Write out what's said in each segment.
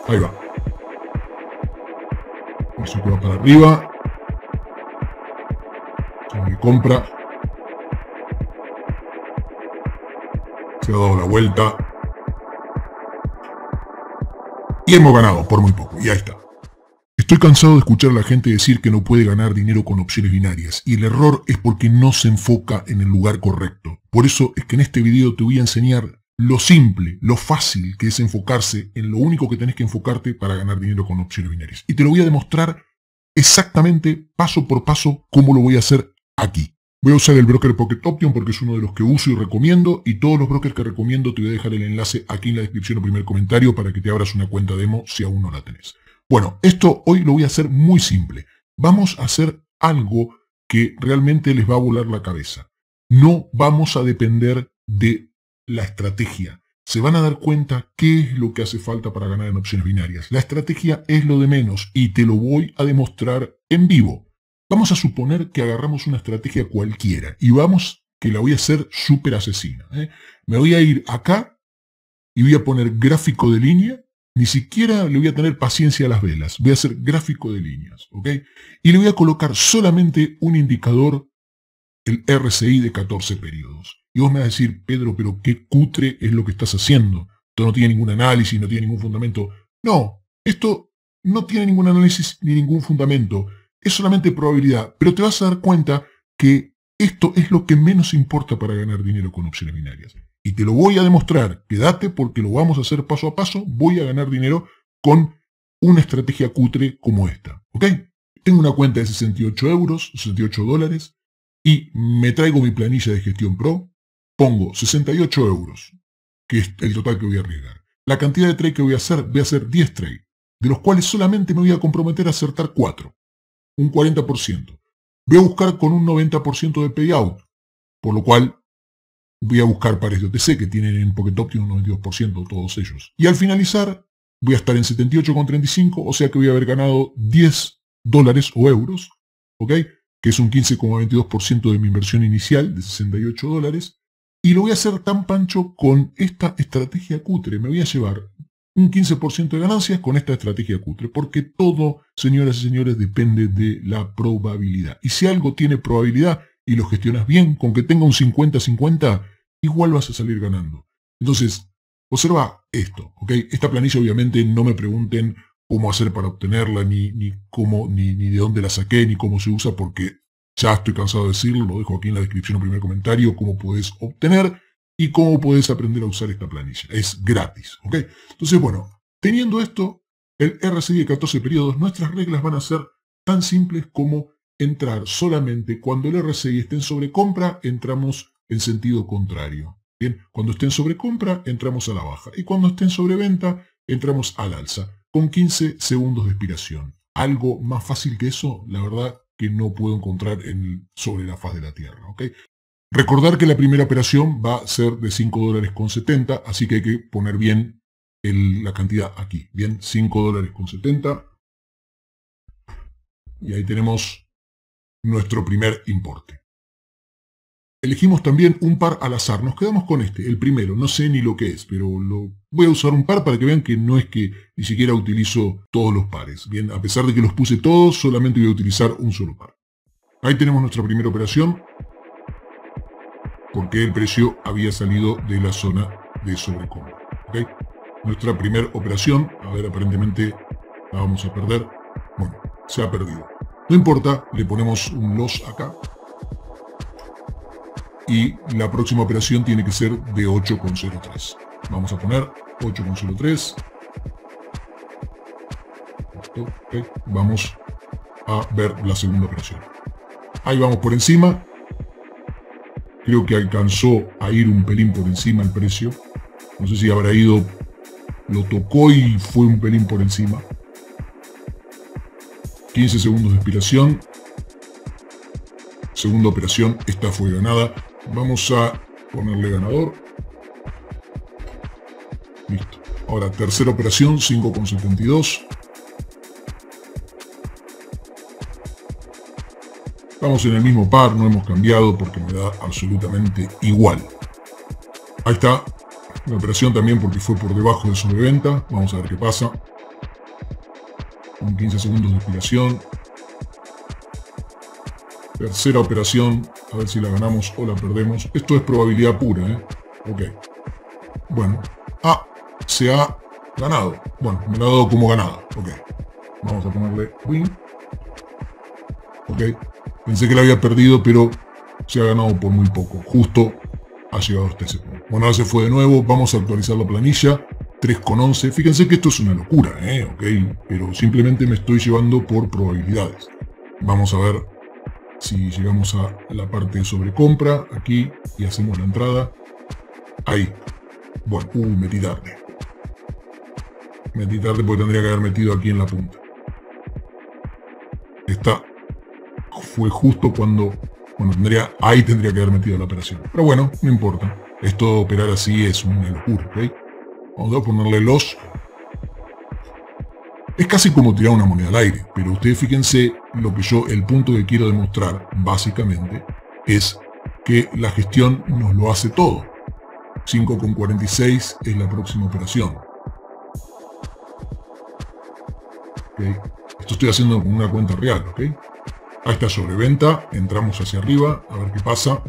Ahí va. Eso que va para arriba. Se compra. Se ha dado la vuelta. Y hemos ganado por muy poco. Y ahí está. Estoy cansado de escuchar a la gente decir que no puede ganar dinero con opciones binarias. Y el error es porque no se enfoca en el lugar correcto. Por eso es que en este video te voy a enseñar lo simple, lo fácil que es enfocarse en lo único que tenés que enfocarte para ganar dinero con opciones binarias. Y te lo voy a demostrar exactamente, paso por paso, cómo lo voy a hacer aquí. Voy a usar el broker Pocket Option porque es uno de los que uso y recomiendo, y todos los brokers que recomiendo te voy a dejar el enlace aquí en la descripción o primer comentario para que te abras una cuenta demo si aún no la tenés. Bueno, esto hoy lo voy a hacer muy simple. Vamos a hacer algo que realmente les va a volar la cabeza. No vamos a depender de la estrategia. Se van a dar cuenta qué es lo que hace falta para ganar en opciones binarias. La estrategia es lo de menos y te lo voy a demostrar en vivo. Vamos a suponer que agarramos una estrategia cualquiera y vamos que la voy a hacer súper asesina. Me voy a ir acá y voy a poner gráfico de línea. Ni siquiera le voy a tener paciencia a las velas. Voy a hacer gráfico de líneas, ¿ok? Y le voy a colocar solamente un indicador, el RSI de 14 periodos. Y vos me vas a decir, Pedro, pero qué cutre es lo que estás haciendo. Esto no tiene ningún análisis, no tiene ningún fundamento. No, esto no tiene ningún análisis ni ningún fundamento. Es solamente probabilidad. Pero te vas a dar cuenta que esto es lo que menos importa para ganar dinero con opciones binarias. Y te lo voy a demostrar. Quédate porque lo vamos a hacer paso a paso. Voy a ganar dinero con una estrategia cutre como esta. ¿Ok? Tengo una cuenta de 68 euros, 68 dólares. Y me traigo mi planilla de gestión pro. Pongo 68 euros, que es el total que voy a arriesgar. La cantidad de trade que voy a hacer 10 trades, de los cuales solamente me voy a comprometer a acertar 4. Un 40%. Voy a buscar con un 90% de payout, por lo cual voy a buscar pares de OTC que tienen en Pocket Option un 92% todos ellos. Y al finalizar voy a estar en 78,35, o sea que voy a haber ganado 10 dólares o euros, ¿ok? Que es un 15,22% de mi inversión inicial de 68 dólares. Y lo voy a hacer tan pancho con esta estrategia cutre. Me voy a llevar un 15% de ganancias con esta estrategia cutre. Porque todo, señoras y señores, depende de la probabilidad. Y si algo tiene probabilidad y lo gestionas bien, con que tenga un 50-50, igual vas a salir ganando. Entonces, observa esto, ¿ok? Esta planilla obviamente no me pregunten cómo hacer para obtenerla, ni de dónde la saqué, ni cómo se usa, porque ya estoy cansado de decirlo, lo dejo aquí en la descripción o primer comentario, cómo puedes obtener y cómo puedes aprender a usar esta planilla. Es gratis, ¿ok? Entonces, bueno, teniendo esto, el RSI de 14 periodos, nuestras reglas van a ser tan simples como entrar solamente cuando el RSI esté en sobrecompra, entramos en sentido contrario. Bien, cuando esté en sobrecompra, entramos a la baja. Y cuando esté en sobreventa, entramos al alza, con 15 segundos de expiración. Algo más fácil que eso, la verdad, que no puedo encontrar sobre la faz de la Tierra. ¿Ok? Recordar que la primera operación va a ser de 5 dólares con 70, así que hay que poner bien la cantidad aquí. Bien, 5 dólares con 70. Y ahí tenemos nuestro primer importe. Elegimos también un par al azar. Nos quedamos con este, el primero. No sé ni lo que es, pero voy a usar un par para que vean que no es que ni siquiera utilizo todos los pares. Bien, a pesar de que los puse todos, solamente voy a utilizar un solo par. Ahí tenemos nuestra primera operación, porque el precio había salido de la zona de sobrecompra. ¿Okay? Nuestra primera operación, a ver, aparentemente la vamos a perder. Bueno, se ha perdido. No importa, le ponemos un loss acá. Y la próxima operación tiene que ser de 8,03. Vamos a poner 8,03. Okay. Vamos a ver la segunda operación. Ahí vamos por encima. Creo que alcanzó a ir un pelín por encima el precio. No sé si habrá ido, lo tocó y fue un pelín por encima. 15 segundos de expiración. Segunda operación, esta fue ganada. Vamos a ponerle ganador. Listo. Ahora, tercera operación, 5,72. Estamos en el mismo par, no hemos cambiado porque me da absolutamente igual. Ahí está. Una operación también porque fue por debajo de sobreventa. Vamos a ver qué pasa. Con 15 segundos de expiración. Tercera operación. A ver si la ganamos o la perdemos. Esto es probabilidad pura, ¿eh? Ok. Bueno. Ah, se ha ganado. Bueno, me lo ha dado como ganada. Ok. Vamos a ponerle win. Ok. Pensé que la había perdido, pero se ha ganado por muy poco. Justo ha llegado hasta ese punto. Bueno, ahora se fue de nuevo. Vamos a actualizar la planilla. 3,11. Fíjense que esto es una locura, ok. Pero simplemente me estoy llevando por probabilidades. Vamos a ver si llegamos a la parte de sobrecompra. Aquí. Y hacemos la entrada. Ahí. Bueno, metí tarde. Metí tarde porque tendría que haber metido aquí en la punta. Esta fue justo cuando... Bueno, ahí tendría que haber metido la operación. Pero bueno, no importa. Esto operar así es una locura, ¿ok? Vamos a ponerle los... Es casi como tirar una moneda al aire. Pero ustedes fíjense el punto que quiero demostrar, básicamente, es que la gestión nos lo hace todo. 5,46 es la próxima operación. ¿Okay? Esto estoy haciendo con una cuenta real, ¿ok? Ahí está sobreventa, entramos hacia arriba, a ver qué pasa.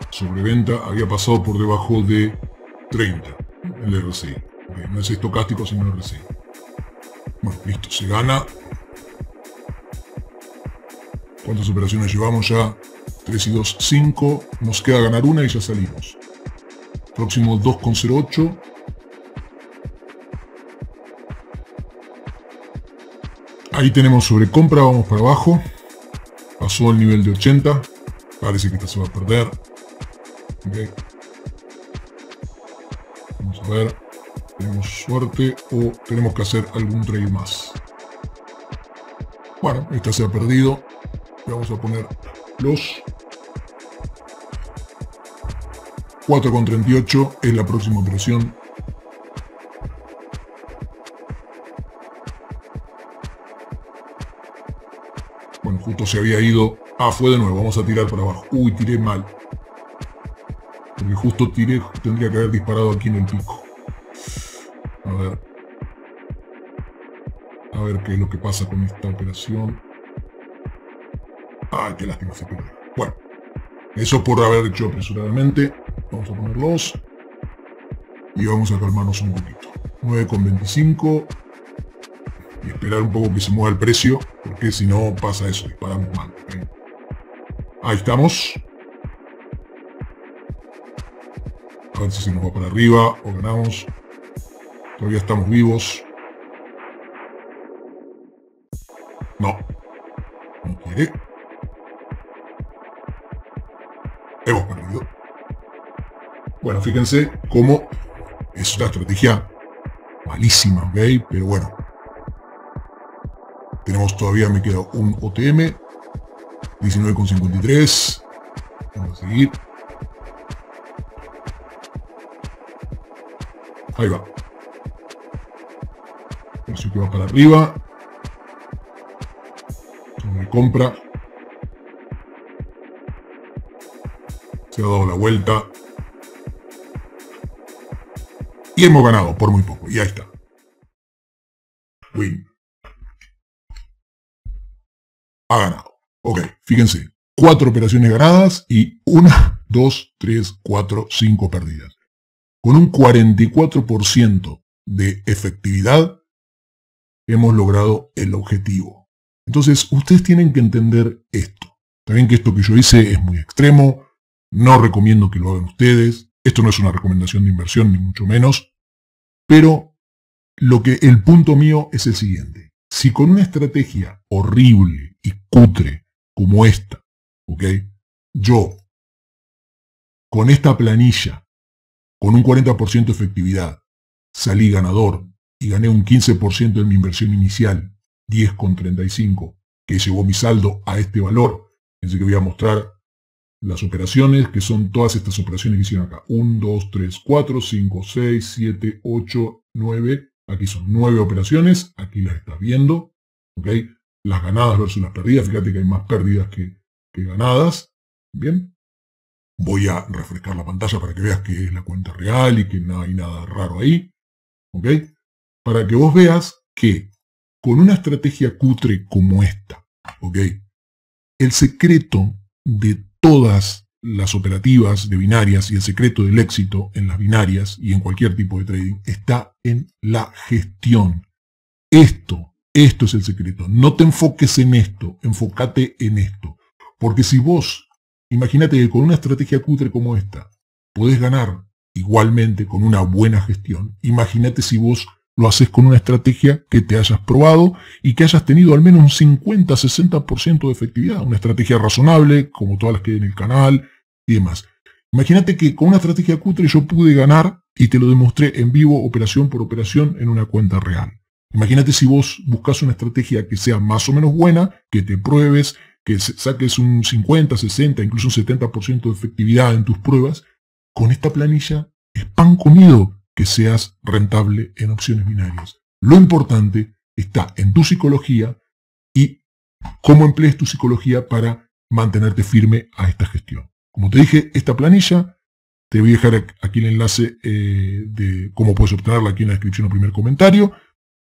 Sobreventa había pasado por debajo de 30, el RSI. ¿Okay? No es estocástico, sino RSI. Bueno, listo, se gana. ¿Cuántas operaciones llevamos ya? 3 y 2, 5. Nos queda ganar una y ya salimos. Próximo 2,08. Ahí tenemos sobrecompra, vamos para abajo. Pasó el nivel de 80. Parece que esta se va a perder. Okay. Vamos a ver. ¿Tenemos suerte o tenemos que hacer algún trade más? Bueno, esta se ha perdido. Vamos a poner los 4,38 es la próxima operación. Bueno, justo se había ido. Ah, fue de nuevo. Vamos a tirar para abajo. Uy, tiré mal. Porque justo tiré, tendría que haber disparado aquí en el pico. A ver. A ver qué es lo que pasa con esta operación. Ay, qué lástima se perdió. Bueno, eso por haber hecho apresuradamente. Vamos a ponerlos. Y vamos a calmarnos un poquito. 9,25. Y esperar un poco que se mueva el precio. Porque si no pasa eso, disparamos mal. ¿Okay? Ahí estamos. A ver si se nos va para arriba o ganamos. Todavía estamos vivos. No. No quiere. Hemos perdido. Bueno, fíjense cómo es una estrategia malísima, ¿ok? Pero bueno. Tenemos todavía, me queda un OTM. 19,53. Vamos a seguir. Ahí va. Precio que va para arriba. Compra. Se ha dado la vuelta. Y hemos ganado por muy poco. Y ahí está. Win. Ha ganado. Ok, fíjense. 4 operaciones ganadas y 1, 2, 3, 4, 5 perdidas. Con un 44% de efectividad hemos logrado el objetivo. Entonces, ustedes tienen que entender esto. También que esto que yo hice es muy extremo. No recomiendo que lo hagan ustedes. Esto no es una recomendación de inversión, ni mucho menos. Pero el punto mío es el siguiente. Si con una estrategia horrible y cutre como esta, ¿ok? Yo, con esta planilla, con un 40% de efectividad, salí ganador y gané un 15% de mi inversión inicial, 10,35, que llevó mi saldo a este valor. Fíjense que voy a mostrar las operaciones, que son todas estas operaciones que hicieron acá. 1, 2, 3, 4, 5, 6, 7, 8, 9. Aquí son 9 operaciones. Aquí las estás viendo. ¿Ok? Las ganadas versus las perdidas. Fíjate que hay más pérdidas que ganadas. Bien. Voy a refrescar la pantalla para que veas que es la cuenta real y que no hay nada raro ahí. ¿Ok? Para que vos veas que con una estrategia cutre como esta, ¿ok? El secreto de todas las operativas de binarias y el secreto del éxito en las binarias y en cualquier tipo de trading está en la gestión. Esto es el secreto. No te enfoques en esto, enfócate en esto. Porque si vos, imagínate que con una estrategia cutre como esta, podés ganar igualmente con una buena gestión, imagínate si vos lo haces con una estrategia que te hayas probado y que hayas tenido al menos un 50-60% de efectividad. Una estrategia razonable, como todas las que hay en el canal y demás. Imagínate que con una estrategia cutre yo pude ganar y te lo demostré en vivo, operación por operación, en una cuenta real. Imagínate si vos buscas una estrategia que sea más o menos buena, que te pruebes, que saques un 50, 60, incluso un 70% de efectividad en tus pruebas. Con esta planilla es pan comido que seas rentable en opciones binarias. Lo importante está en tu psicología y cómo emplees tu psicología para mantenerte firme a esta gestión. Como te dije, esta planilla, te voy a dejar aquí el enlace de cómo puedes obtenerla aquí en la descripción o primer comentario.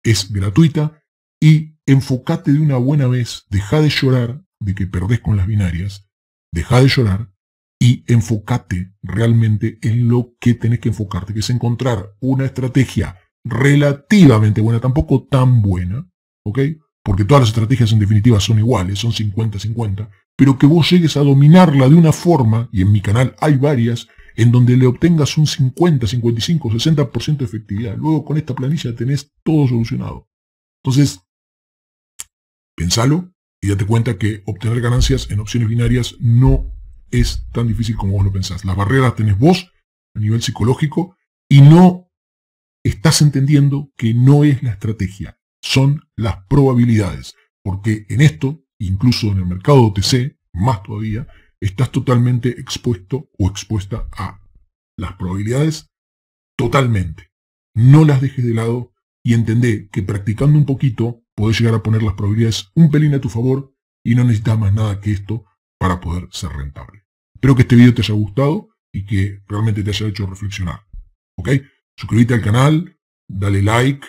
Es gratuita y enfócate de una buena vez, deja de llorar de que perdés con las binarias, deja de llorar y enfócate realmente en lo que tenés que enfocarte, que es encontrar una estrategia relativamente buena, tampoco tan buena, ¿ok? Porque todas las estrategias en definitiva son iguales, son 50-50, pero que vos llegues a dominarla de una forma, y en mi canal hay varias, en donde le obtengas un 50, 55, 60% de efectividad. Luego con esta planilla tenés todo solucionado. Entonces, pensalo y date cuenta que obtener ganancias en opciones binarias no es tan difícil como vos lo pensás. Las barreras tenés vos a nivel psicológico y no estás entendiendo que no es la estrategia, son las probabilidades. Porque en esto, incluso en el mercado OTC, más todavía, estás totalmente expuesto o expuesta a las probabilidades totalmente. No las dejes de lado y entendé que practicando un poquito podés llegar a poner las probabilidades un pelín a tu favor y no necesitas más nada que esto para poder ser rentable. Espero que este video te haya gustado y que realmente te haya hecho reflexionar. ¿Ok? Suscríbete al canal, dale like,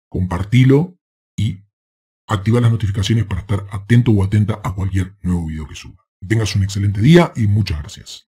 compartilo y activa las notificaciones para estar atento o atenta a cualquier nuevo video que suba. Que tengas un excelente día y muchas gracias.